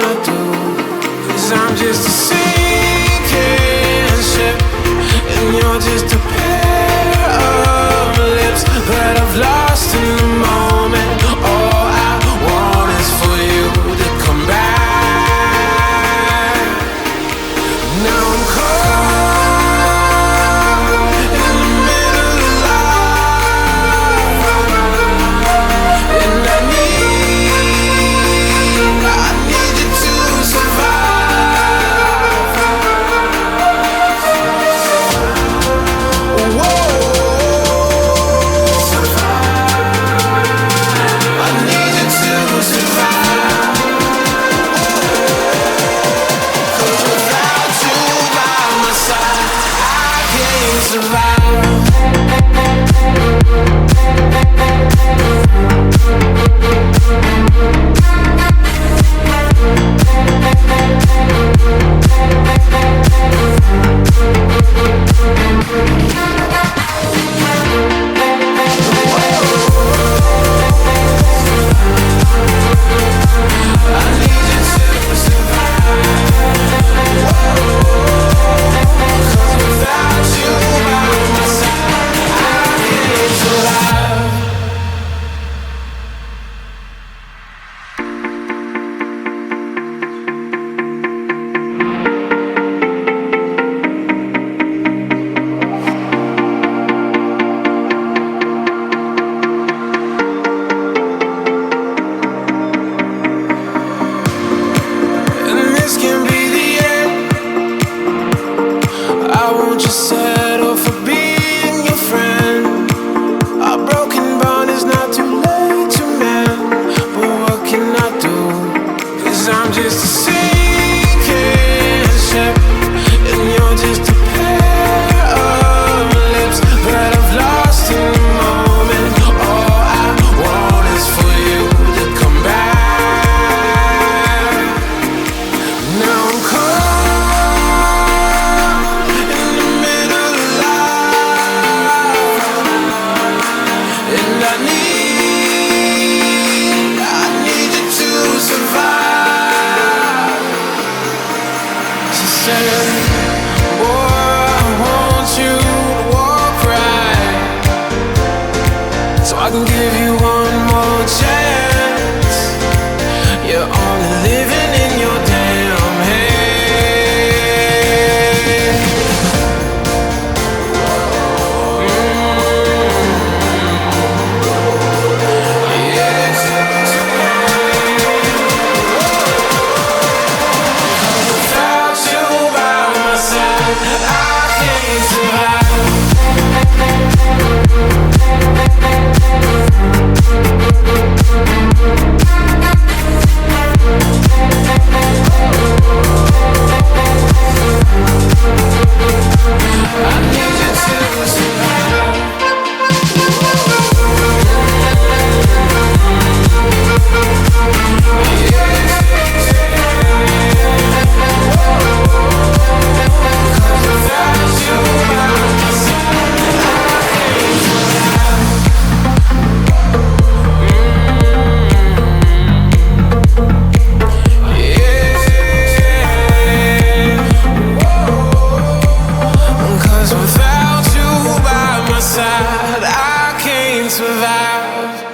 I do? 'Cause I'm just a sinking ship, and you're just a pair of lips that I've lost in the moment. All I want is for you to come back. Now I'm caught in the middle of life, and I need you to survive. Whoa, I need you to survive. 'Cause without you by my side, I can't survive. Settle for being your friend. Our broken bond is not too late to mend. But what can I do? 'Cause I'm just a sinking ship, and you're just a pair of lips that I've lost in the moment. All I want is for you to come back. Now I'm caught I can give you one more chance. You're only living in your damn head. Yeah. 'Cause without you by my side, I can't survive. Survive.